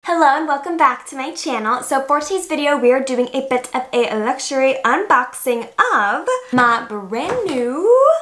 Hello and welcome back to my channel. So for today's video, we are doing a bit of a luxury unboxing of my brand new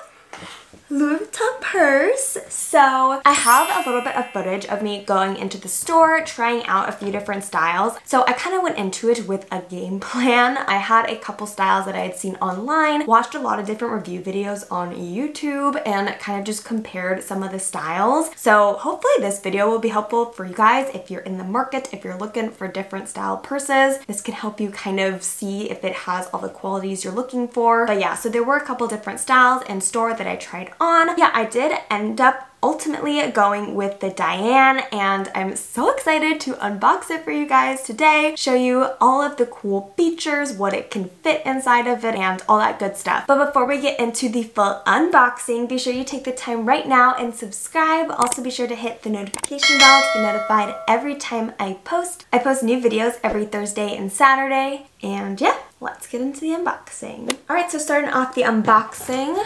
Louis Vuitton purse. So I have a little bit of footage of me going into the store, trying out a few different styles. So I kind of went into it with a game plan. I had a couple styles that I had seen online, watched a lot of different review videos on YouTube, and kind of just compared some of the styles. So hopefully this video will be helpful for you guys if you're in the market, if you're looking for different style purses. This can help you kind of see if it has all the qualities you're looking for. But yeah, so there were a couple different styles in store that I tried on. Yeah, I did end up ultimately going with the Diane, and I'm so excited to unbox it for you guys today, show you all of the cool features, what it can fit inside of it, and all that good stuff. But before we get into the full unboxing, be sure you take the time right now and subscribe. Also be sure to hit the notification bell to be notified every time I post. I post new videos every Thursday and Saturday, and yeah, let's get into the unboxing. Alright, so starting off the unboxing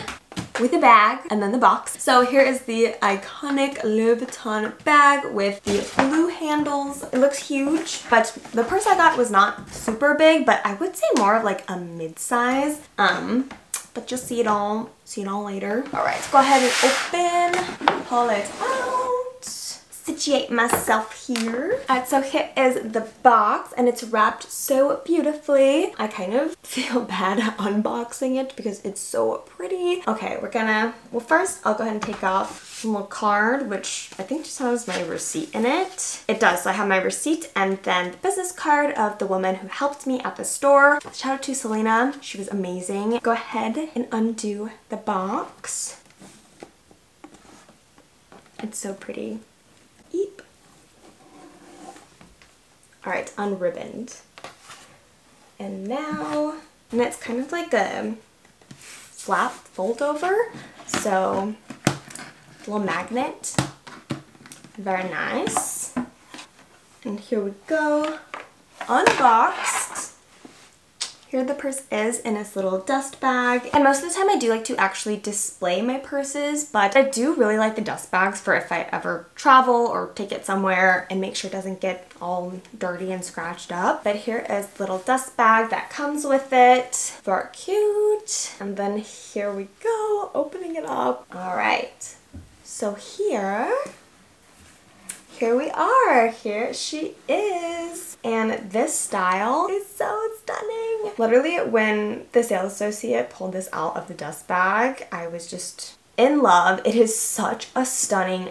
with the bag and then the box. So here is the iconic Louis Vuitton bag with the blue handles. It looks huge, but the purse I got was not super big, but I would say more of like a mid-size. But you'll see it all later. All right, let's go ahead and open, pull it out, situate myself here. Alright, so here is the box, and it's wrapped so beautifully. I kind of feel bad unboxing it because it's so pretty. Okay, well first I'll go ahead and take off a little card, which I think just has my receipt in it. It does, so I have my receipt and then the business card of the woman who helped me at the store. Shout out to Selena, she was amazing. Go ahead and undo the box. It's so pretty. Eep. Alright, unribboned. And now, and it's kind of like a flat fold over, so a little magnet. Very nice. And here we go, unboxed. Here the purse is in its little dust bag. And most of the time I do like to actually display my purses, but I do really like the dust bags for if I ever travel or take it somewhere and make sure it doesn't get all dirty and scratched up. But here is the little dust bag that comes with it. Very cute. And then here we go, opening it up. All right, so here we are. Here she is. And this style is so stunning. Literally, when the sales associate pulled this out of the dust bag, I was just in love. It is such a stunning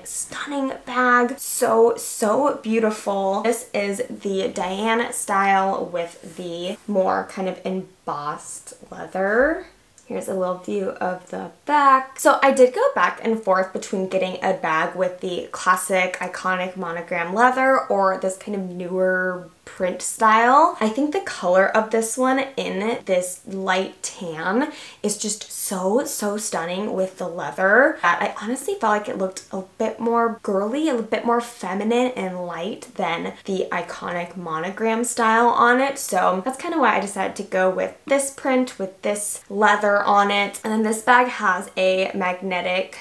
bag. So beautiful. This is the Diane style with the more kind of embossed leather. Here's a little view of the back. So I did go back and forth between getting a bag with the classic iconic monogram leather or this kind of newer print style. I think the color of this one in this light tan is just so stunning with the leather. I honestly felt like it looked a bit more girly, a bit more feminine and light than the iconic monogram style on it. So that's kind of why I decided to go with this print with this leather on it. And then this bag has a magnetic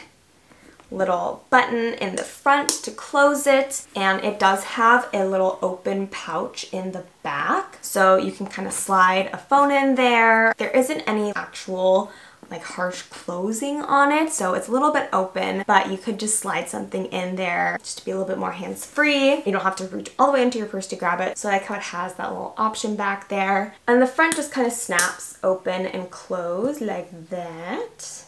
little button in the front to close it, and it does have a little open pouch in the back, so you can kind of slide a phone in there. There isn't any actual like harsh closing on it, so it's a little bit open, but you could just slide something in there just to be a little bit more hands-free. You don't have to reach all the way into your purse to grab it, so I like how it has that little option back there. And the front just kind of snaps open and close like that.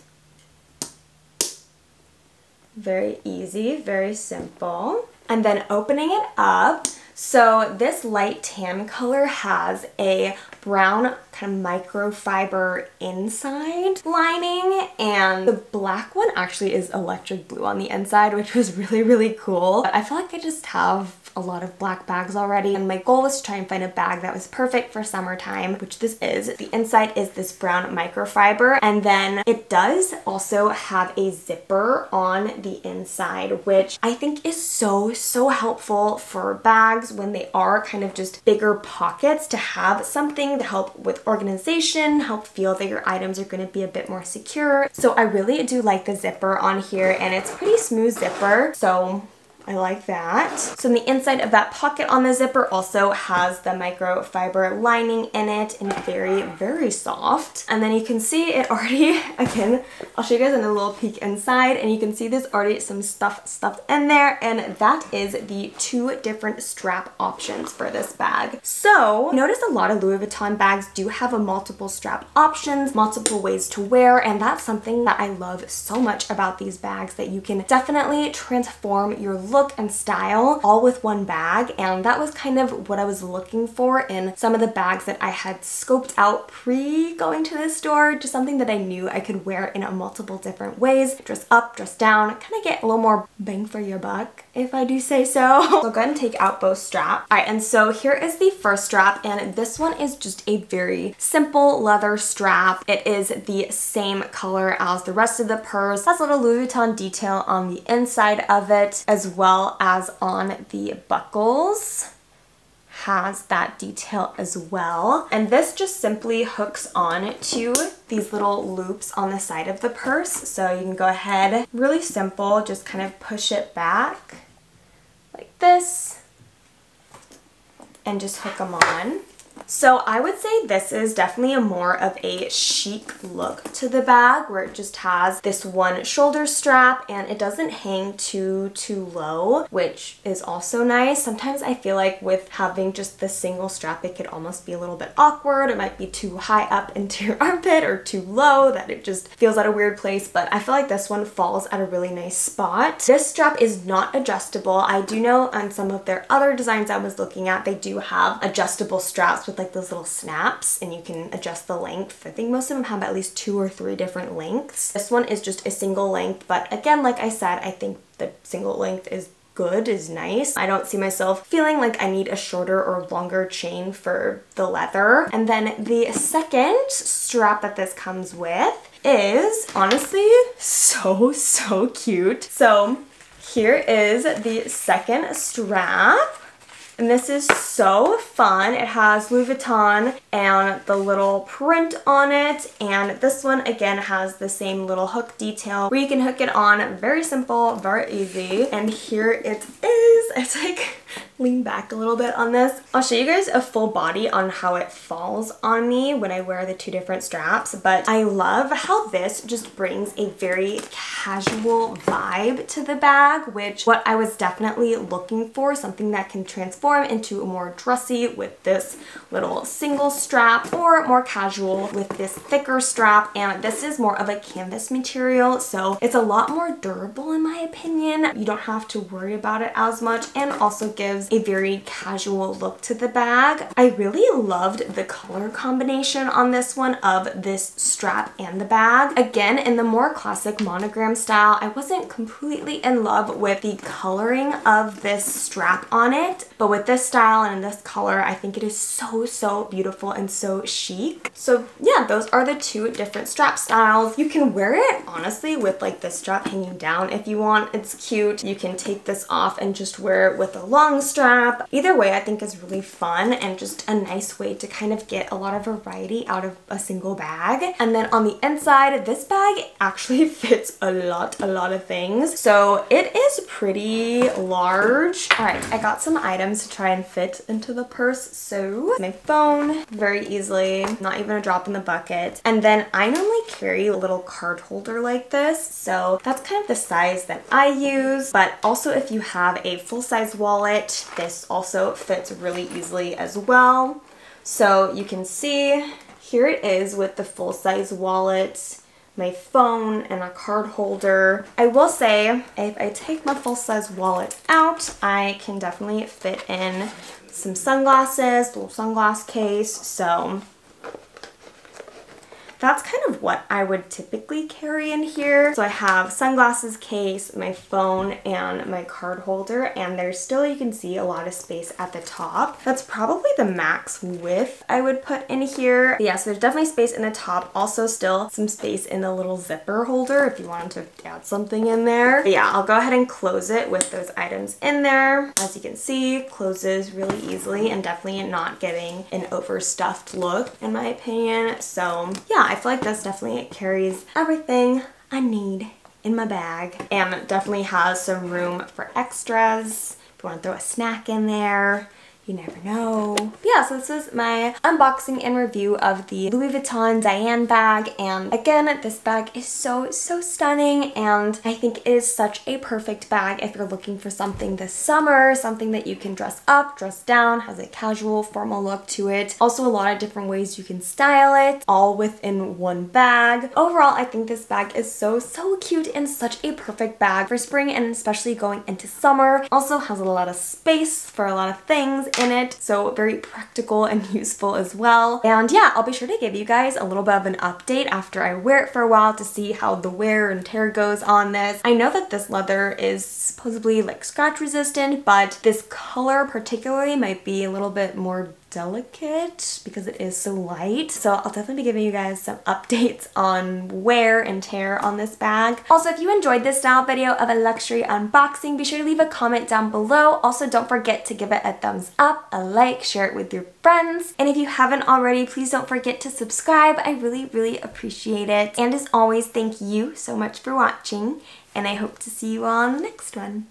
Very easy, very simple. And then opening it up, so this light tan color has a brown kind of microfiber inside lining, and the black one actually is electric blue on the inside, which was really cool. I feel like I just have a lot of black bags already, and my goal was to try and find a bag that was perfect for summertime, which this is. The inside is this brown microfiber, and then it does also have a zipper on the inside, which I think is so helpful for bags when they are kind of just bigger pockets, to have something to help with organization, help feel that your items are going to be a bit more secure. So I really do like the zipper on here, and it's pretty smooth zipper, so I like that. So in the inside of that pocket on the zipper also has the microfiber lining in it and very, very soft. And then you can see it already, again, I'll show you guys a little peek inside and you can see there's already some stuff stuffed in there, and that is the 2 different strap options for this bag. So notice a lot of Louis Vuitton bags do have a multiple strap options, multiple ways to wear, and that's something that I love so much about these bags, that you can definitely transform your look and style all with one bag. And that was kind of what I was looking for in some of the bags that I had scoped out pre going to this store, just something that I knew I could wear in multiple different ways, dress up, dress down, kind of get a little more bang for your buck, if I do say so. So go ahead and take out both straps. All right, and so here is the first strap, and this one is just a very simple leather strap. It is the same color as the rest of the purse. It has a little Louis Vuitton detail on the inside of it, as well as on the buckles. Has that detail as well. And this just simply hooks on to these little loops on the side of the purse. So you can go ahead, really simple, just kind of push it back like this and just hook them on. So I would say this is definitely more of a chic look to the bag, where it just has this one shoulder strap and it doesn't hang too low, which is also nice. Sometimes I feel like with having just the single strap, it could almost be a little bit awkward. It might be too high up into your armpit or too low that it just feels at a weird place, but I feel like this one falls at a really nice spot. This strap is not adjustable. I do know on some of their other designs I was looking at, they do have adjustable straps with like those little snaps and you can adjust the length. I think most of them have at least 2 or 3 different lengths. This one is just a single length, but again, like I said, I think the single length is good, is nice. I don't see myself feeling like I need a shorter or longer chain for the leather. And then the second strap that this comes with is honestly so cute. So here is the second strap. And this is so fun. It has Louis Vuitton and the little print on it. And this one again has the same little hook detail where you can hook it on. Very simple, very easy. And here it is. It's like, lean back a little bit on this. I'll show you guys a full body on how it falls on me when I wear the 2 different straps, but I love how this just brings a very casual vibe to the bag, which what I was definitely looking for, something that can transform into a more dressy with this little single strap, or more casual with this thicker strap. And this is more of a canvas material, so it's a lot more durable in my opinion. You don't have to worry about it as much, and also gives a very casual look to the bag. I really loved the color combination on this one of this strap and the bag. Again, in the more classic monogram style, I wasn't completely in love with the coloring of this strap on it, but with this style and this color, I think it is so beautiful and so chic. So yeah, those are the 2 different strap styles. You can wear it honestly with like the strap hanging down if you want. It's cute. You can take this off and just wear it with a long strap. Either way, I think is really fun and just a nice way to kind of get a lot of variety out of a single bag. And then on the inside, this bag actually fits a lot of things. So it is pretty large. All right, I got some items to try and fit into the purse. So my phone, very easily, not even a drop in the bucket. And then I normally carry a little card holder like this, so that's kind of the size that I use. But also if you have a full-size wallet, this also fits really easily as well. So you can see here it is with the full-size wallet, my phone, and a card holder. I will say, if I take my full-size wallet out, I can definitely fit in some sunglasses, little sunglass case. So that's kind of what I would typically carry in here. So I have sunglasses case, my phone, and my card holder, and there's still, you can see, a lot of space at the top. That's probably the max width I would put in here. But yeah, so there's definitely space in the top. Also still some space in the little zipper holder if you wanted to add something in there. But yeah, I'll go ahead and close it with those items in there. As you can see, closes really easily and definitely not giving an overstuffed look in my opinion. So yeah, I feel like this definitely carries everything I need in my bag, and definitely has some room for extras. If you want to throw a snack in there, you never know. But yeah, so this is my unboxing and review of the Louis Vuitton Diane bag. And again, this bag is so stunning, and I think it is such a perfect bag if you're looking for something this summer, something that you can dress up, dress down, has a casual, formal look to it. Also a lot of different ways you can style it, all within one bag. Overall, I think this bag is so cute and such a perfect bag for spring, and especially going into summer. Also has a lot of space for a lot of things in it, so very practical and useful as well. And yeah, I'll be sure to give you guys a little bit of an update after I wear it for a while to see how the wear and tear goes on this. I know that this leather is supposedly like scratch resistant, but this color particularly might be a little bit more delicate because it is so light. So I'll definitely be giving you guys some updates on wear and tear on this bag. Also, if you enjoyed this style video of a luxury unboxing, be sure to leave a comment down below. Also, don't forget to give it a thumbs up, a like, share it with your friends. And if you haven't already, please don't forget to subscribe. I really appreciate it. And as always, thank you so much for watching, and I hope to see you all on the next one.